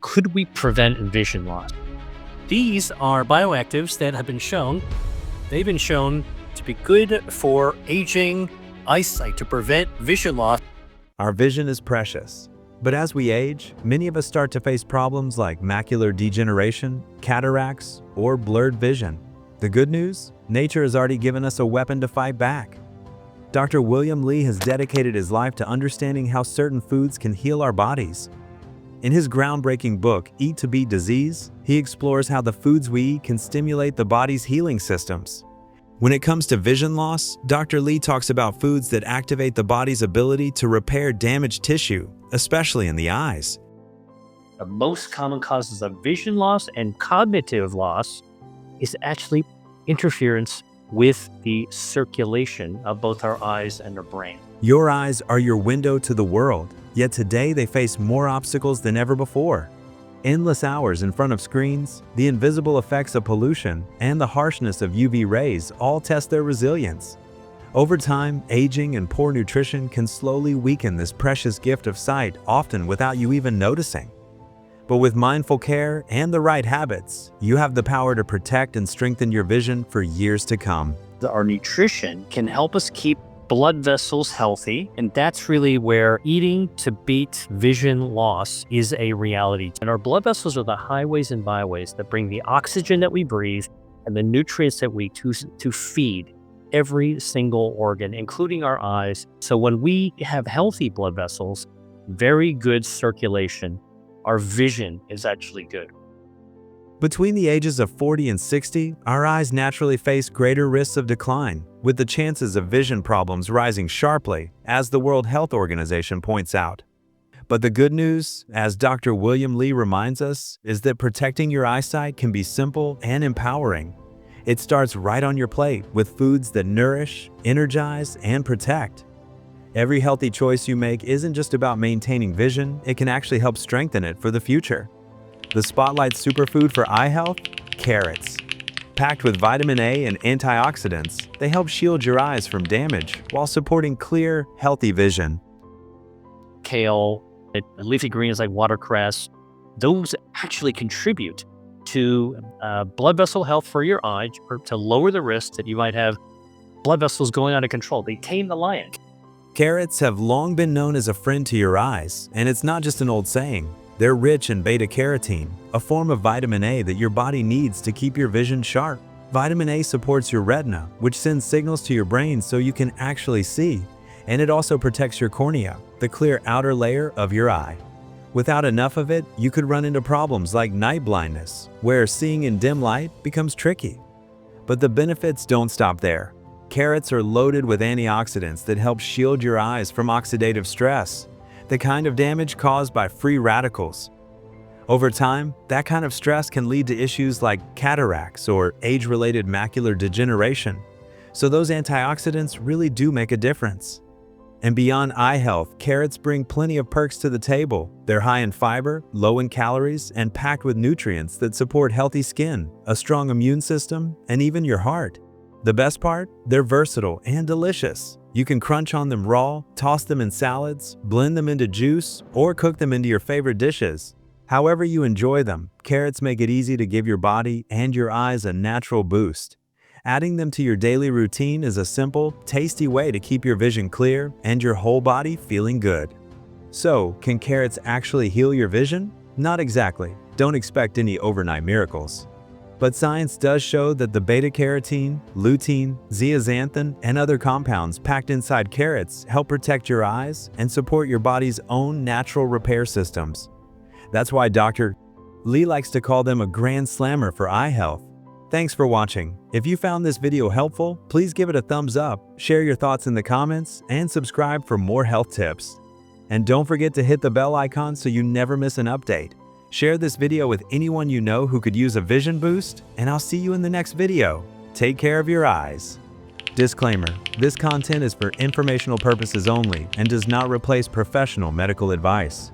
Could we prevent vision loss? These are bioactives that have been shown, they've been shown to be good for aging, eyesight, to prevent vision loss. Our vision is precious. But as we age, many of us start to face problems like macular degeneration, cataracts, or blurred vision. The good news? Nature has already given us a weapon to fight back. Dr. William Li has dedicated his life to understanding how certain foods can heal our bodies. In his groundbreaking book, Eat to Beat Disease, he explores how the foods we eat can stimulate the body's healing systems. When it comes to vision loss, Dr. Li talks about foods that activate the body's ability to repair damaged tissue, especially in the eyes. The most common causes of vision loss and cognitive loss is actually interference with the circulation of both our eyes and our brain. Your eyes are your window to the world, yet today they face more obstacles than ever before. Endless hours in front of screens, the invisible effects of pollution, and the harshness of UV rays all test their resilience. Over time, aging and poor nutrition can slowly weaken this precious gift of sight, often without you even noticing. But with mindful care and the right habits, you have the power to protect and strengthen your vision for years to come. Our nutrition can help us keep blood vessels healthy, and that's really where eating to beat vision loss is a reality. And our blood vessels are the highways and byways that bring the oxygen that we breathe and the nutrients that we to feed every single organ, including our eyes. So when we have healthy blood vessels, very good circulation, our vision is actually good. Between the ages of 40 and 60, our eyes naturally face greater risks of decline, with the chances of vision problems rising sharply, as the World Health Organization points out. But the good news, as Dr. William Li reminds us, is that protecting your eyesight can be simple and empowering. It starts right on your plate with foods that nourish, energize, and protect. Every healthy choice you make isn't just about maintaining vision, it can actually help strengthen it for the future. The Spotlight superfood for eye health? Carrots. Packed with vitamin A and antioxidants, they help shield your eyes from damage while supporting clear, healthy vision. Kale, leafy greens like watercress, those actually contribute to blood vessel health for your eye, to lower the risk that you might have blood vessels going out of control. They tame the lion. Carrots have long been known as a friend to your eyes, and it's not just an old saying. They're rich in beta-carotene, a form of vitamin A that your body needs to keep your vision sharp. Vitamin A supports your retina, which sends signals to your brain so you can actually see, and it also protects your cornea, the clear outer layer of your eye. Without enough of it, you could run into problems like night blindness, where seeing in dim light becomes tricky. But the benefits don't stop there. Carrots are loaded with antioxidants that help shield your eyes from oxidative stress, the kind of damage caused by free radicals. Over time, that kind of stress can lead to issues like cataracts or age-related macular degeneration. So those antioxidants really do make a difference. And beyond eye health, carrots bring plenty of perks to the table. They're high in fiber, low in calories, and packed with nutrients that support healthy skin, a strong immune system, and even your heart. The best part? They're versatile and delicious. You can crunch on them raw, toss them in salads, blend them into juice, or cook them into your favorite dishes. However you enjoy them, carrots make it easy to give your body and your eyes a natural boost. Adding them to your daily routine is a simple, tasty way to keep your vision clear and your whole body feeling good. So, can carrots actually heal your vision? Not exactly. Don't expect any overnight miracles. But science does show that the beta-carotene, lutein, zeaxanthin, and other compounds packed inside carrots help protect your eyes and support your body's own natural repair systems. That's why Dr. Li likes to call them a grand slammer for eye health. Thanks for watching. If you found this video helpful, please give it a thumbs up, share your thoughts in the comments, and subscribe for more health tips. And don't forget to hit the bell icon so you never miss an update. Share this video with anyone you know who could use a vision boost, and I'll see you in the next video. Take care of your eyes. Disclaimer: this content is for informational purposes only and does not replace professional medical advice.